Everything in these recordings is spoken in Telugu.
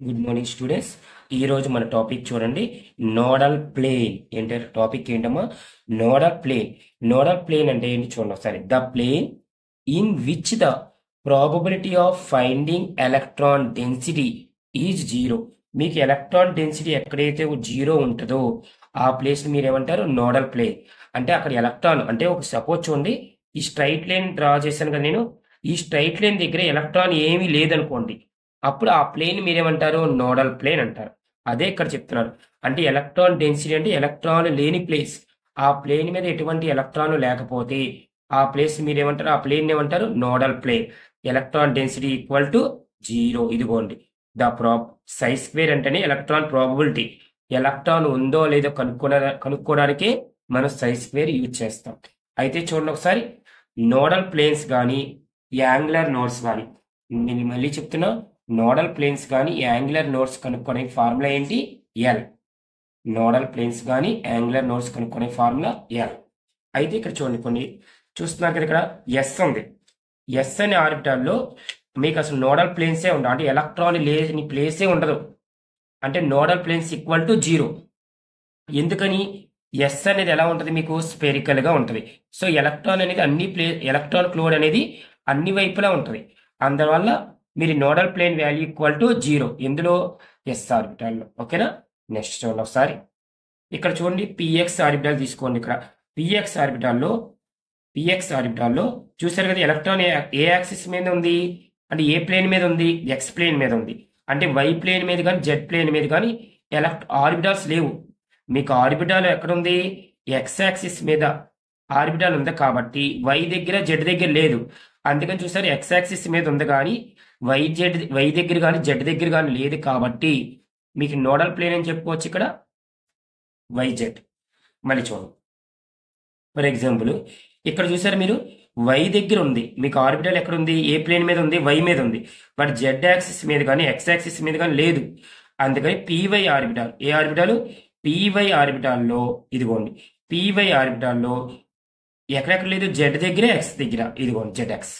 Good morning students. ఈరోజు మన టాపిక్ చూడండి, నోడల్ ప్లేన్. ఏంటంటే టాపిక్ ఏంటమ్మా? Nodal plane. నోడల్ ప్లేన్ అంటే ఏంటి చూడండి ఒకసారి. The plane in which the probability of finding electron density is zero. మీకు ఎలక్ట్రాన్ డెన్సిటీ ఎక్కడైతే జీరో ఉంటుందో ఆ ప్లేస్ మీరు ఏమంటారు? Nodal plane. అంటే అక్కడ ఎలక్ట్రాన్ అంటే ఒక సపోజ్ చూడండి, ఈ స్ట్రైట్ లైన్ డ్రా చేశాను కదా నేను. ఈ స్ట్రైట్ లైన్ దగ్గర ఎలక్ట్రాన్ ఏమీ లేదనుకోండి, అప్పుడు ఆ ప్లేన్ మీరేమంటారు? నోడల్ ప్లేన్ అంటారు. అదే ఇక్కడ చెప్తున్నారు. అంటే ఎలక్ట్రాన్ డెన్సిటీ అంటే ఎలక్ట్రాన్ లేని ప్లేస్. ఆ ప్లేన్ మీద ఎటువంటి ఎలక్ట్రాన్ లేకపోతే ఆ ప్లేస్ మీరేమంటారు? ఆ ప్లేన్ ఏమంటారు? Nodal plane. Electron density equal to zero. ఇదిగోండి ద సై స్క్వేర్ అంటేనే ఎలక్ట్రాన్ ప్రాబబిలిటీ. ఎలక్ట్రాన్ ఉందో లేదో కనుక్కోవడానికే మనం సై స్క్వేర్ యూజ్ చేస్తాం. అయితే చూడండి ఒకసారి, నోడల్ ప్లేన్స్ కానీ యాంగులర్ నోడ్స్ కానీ, నేను మళ్ళీ చెప్తున్నా, నోడల్ ప్లేన్స్ కానీ యాంగులర్ నోడ్స్ కనుక్కునే ఫార్ములా ఏంటి? ఎల్. నోడల్ ప్లేన్స్ కానీ యాంగులర్ నోడ్స్ కనుక్కునే ఫార్ములా ఎల్. అయితే ఇక్కడ చూడండి, కొన్ని చూస్తున్నారు కదా, ఇక్కడ ఎస్ ఉంది. ఎస్ అనే ఆర్బిటాల్లో మీకు అసలు నోడల్ ప్లేన్సే ఉండవు. అంటే ఎలక్ట్రాన్ లేని ప్లేసే ఉండదు. అంటే nodal planes equal to zero. ఎందుకని? ఎస్ అనేది ఎలా ఉంటుంది? మీకు స్పెరికల్గా ఉంటుంది. సో ఎలక్ట్రాన్ అనేది ఎలక్ట్రాన్ క్లోడ్ అనేది అన్ని వైపులా ఉంటుంది. అందువల్ల మీరు nodal plane value equal to zero. ఎందులో? ఎస్ ఆర్బిటాల్లో. ఓకేనా? నెక్స్ట్ చూడండి ఒకసారి, ఇక్కడ చూడండి, పిఎక్స్ ఆర్బిటాల్ తీసుకోండి. ఇక్కడ పిఎక్స్ ఆర్బిటాల్లో చూసారు కదా, ఎలక్ట్రాన్ ఏ యాక్సిస్ మీద ఉంది? అంటే ఏ ప్లేన్ మీద ఉంది? ఎక్స్ ప్లేన్ మీద ఉంది. అంటే వై ప్లేన్ మీద కానీ జెడ్ ప్లేన్ మీద కానీ ఆర్బిటాల్స్ లేవు. మీకు ఆర్బిటాల్ ఎక్కడుంది? ఎక్స్ యాక్సిస్ మీద ఆర్బిటాల్ ఉంది కాబట్టి వై దగ్గర జెడ్ దగ్గర లేదు. అందుకని చూసారు, ఎక్స్ యాక్సిస్ మీద ఉంది కానీ వై దగ్గర కానీ జెడ్ దగ్గర కానీ లేదు కాబట్టి మీకు నోడల్ ప్లేన్ అని చెప్పుకోవచ్చు ఇక్కడ వైజెడ్. మళ్ళీ చూడండి, ఫర్ ఎగ్జాంపుల్ ఇక్కడ చూసారు మీరు, వై దగ్గర ఉంది మీకు ఆర్బిటల్. ఎక్కడ ఉంది? ఏ ప్లేన్ మీద ఉంది? వై మీద ఉంది. బట్ జెడ్ యాక్సిస్ మీద కానీ ఎక్స్ యాక్సిస్ మీద కానీ లేదు. అందుకని పీవై ఆర్బిటాల్. ఏ ఆర్బిటాలు? పీవై ఆర్బిటాల్లో. ఇదిగోండి, పీవై ఆర్బిటాల్లో ఎక్కడెక్కడ లేదు? జెడ్ దగ్గర, ఎక్స్ దగ్గర. ఇదిగోండి జెడ్ ఎక్స్.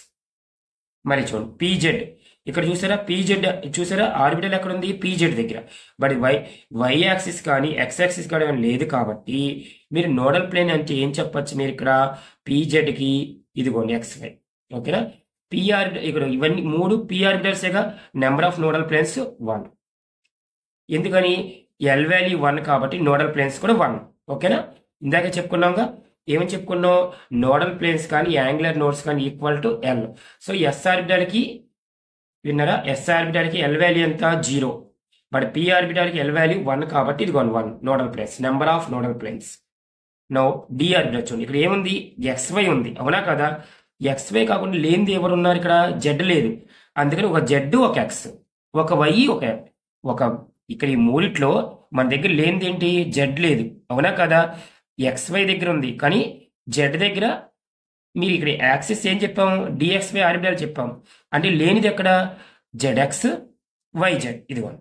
మరి చూడండి, పీజెడ్. ఇక్కడ చూసారా, పీజెడ్ చూసారా, ఆర్బిటల్ ఎక్కడ ఉంది? పీజెడ్ దగ్గర. బట్ వై యాక్సిస్ కానీ ఎక్స్ యాక్సిస్ కానీ లేదు కాబట్టి మీరు నోడల్ ప్లేన్ అంటే ఏం చెప్పచ్చు? మీరు ఇక్కడ పీజెడ్కి ఇదిగోండి ఎక్స్ వై. ఓకేనా? పిఆర్ ఇక్కడ ఇవన్నీ మూడు పి ఆర్బిటల్సేగా. Number of nodal planes 1. ఎందుకని? ఎల్ వాల్యూ 1 కాబట్టి నోడల్ ప్లేన్స్ కూడా 1. ఓకేనా? ఇందాక చెప్పుకున్నాంగా, ఏమని చెప్పుకున్నాం? నోడల్ ప్లేన్స్ కానీ యాంగులర్ నోడ్స్ కానీ equal to L. So S ఆర్బిటాల్కి విన్నారా? ఎస్ ఆర్బిటాల్కి ఎల్ వాల్యూ ఎంత? 0. బట్ పి ఆర్బిటాల్కి ఎల్ వాల్యూ 1 కాబట్టి ఇది 1 nodal planes. Number of nodal planes. No D orbital చూడండి, ఇక్కడ ఏముంది? ఎక్స్వై ఉంది. అవునా కదా? ఎక్స్వై కాకుండా లేనిది ఎవరు ఉన్నారు ఇక్కడ? జెడ్ లేదు. అందుకని ఒక జెడ్, ఒక ఎక్స్, ఒక వై, ఒక ఇక్కడ ఈ మూడిట్లో మన దగ్గర లేనిది ఏంటి? జెడ్ లేదు. అవునా కదా? ఎక్స్వై దగ్గర ఉంది కానీ జెడ్ దగ్గర మీరు ఇక్కడ యాక్సిస్ ఏం చెప్పాము? డిఎక్స్వై ఆర్బిటాల్ చెప్పాం. అంటే లేనిది ఎక్కడ? Z x, y z. ఇదిగోండి.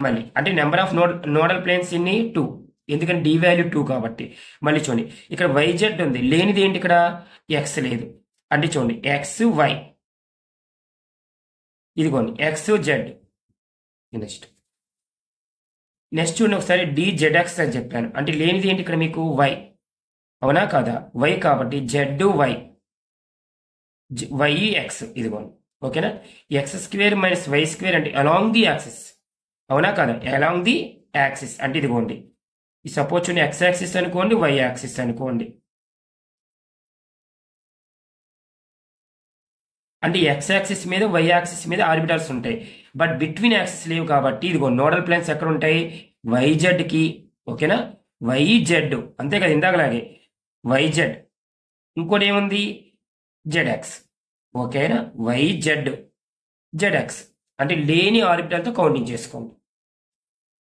మళ్ళీ అంటే నెంబర్ ఆఫ్ నోడల్ ప్లేన్స్ ఇన్ని 2. ఎందుకంటే డి వాల్యూ 2 కాబట్టి. మళ్ళీ చూడండి, ఇక్కడ వైజెడ్ ఉంది. లేనిది ఏంటి? ఇక్కడ ఎక్స్ లేదు. అంటే చూడండి, ఎక్స్ వై. ఇదిగోండి ఎక్స్ జెడ్. నెక్స్ట్ చూడండి ఒకసారి, డి జెడ్ఎక్స్ అని చెప్పాను. అంటే లేనిది ఏంటి ఇక్కడ మీకు? వై. అవునా కాదా? వై కాబట్టి జెడ్ వై, వై ఎక్స్. ఇదిగోండి. ఓకేనా? X square minus y square అంటే అలాంగ్ ది యాక్సిస్. అవునా కదా? అలాంగ్ ది యాక్సిస్ అంటే ఇదిగోండి, ఈ సపోజ్ చూడండి, ఎక్స్ యాక్సిస్ అనుకోండి, వై యాక్సిస్ అనుకోండి. అంటే ఎక్స్ యాక్సిస్ మీద వై యాక్సిస్ మీద ఆర్బిటాల్స్ ఉంటాయి. బట్ బిట్వీన్ యాక్సిస్ లేవు కాబట్టి ఇదిగో నోడల్ ప్లేన్స్ ఎక్కడ ఉంటాయి? వైజెడ్కి. ఓకేనా? వైజెడ్ అంతే కదా, ఇందాకలాగే వైజెడ్. ఇంకోటి ఏముంది? జెడ్ఎక్స్. ఓకేనా? వైజెడ్ జెడ్ఎక్స్ అంటే లేని ఆర్బిటాల్తో కౌంటింగ్ చేసుకోండి.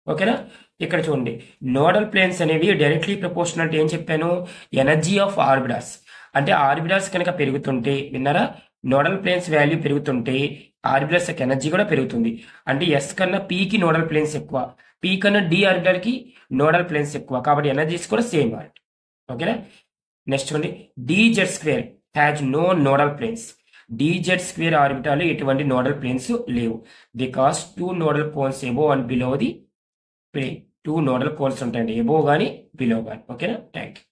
ఓకేనా? ఇక్కడ చూడండి, నోడల్ ప్లేన్స్ అనేవి డైరెక్ట్లీ ప్రపోర్షనల్. ఏం చెప్పాను? Energy of orbitals. అంటే ఆర్బిటాల్స్ కనుక పెరుగుతుంటే, విన్నారా, నోడల్ ప్లేన్స్ వాల్యూ పెరుగుతుంటే ఆర్బిటాల్స్ యొక్క ఎనర్జీ కూడా పెరుగుతుంది. అంటే ఎస్ కన్నా పీకి నోడల్ ప్లేన్స్ ఎక్కువ, పీ కన్నా డి ఆర్బిటాల్కి నోడల్ ప్లేన్స్ ఎక్కువ కాబట్టి ఎనర్జీస్ కూడా సేమ్ ఆర్ట్. ఓకేనా? నెక్స్ట్ చూడండి, D Z square has no nodal planes. dz square ఆర్బిటాల్లో ఎటువంటి నోడల్ ప్లేన్స్ లేవు because 2 nodal cones above and below the plane 2 nodal cones ఉంటాయండి ఎబో కానీ బిలో కానీ ఓకేనా థ్యాంక్ యూ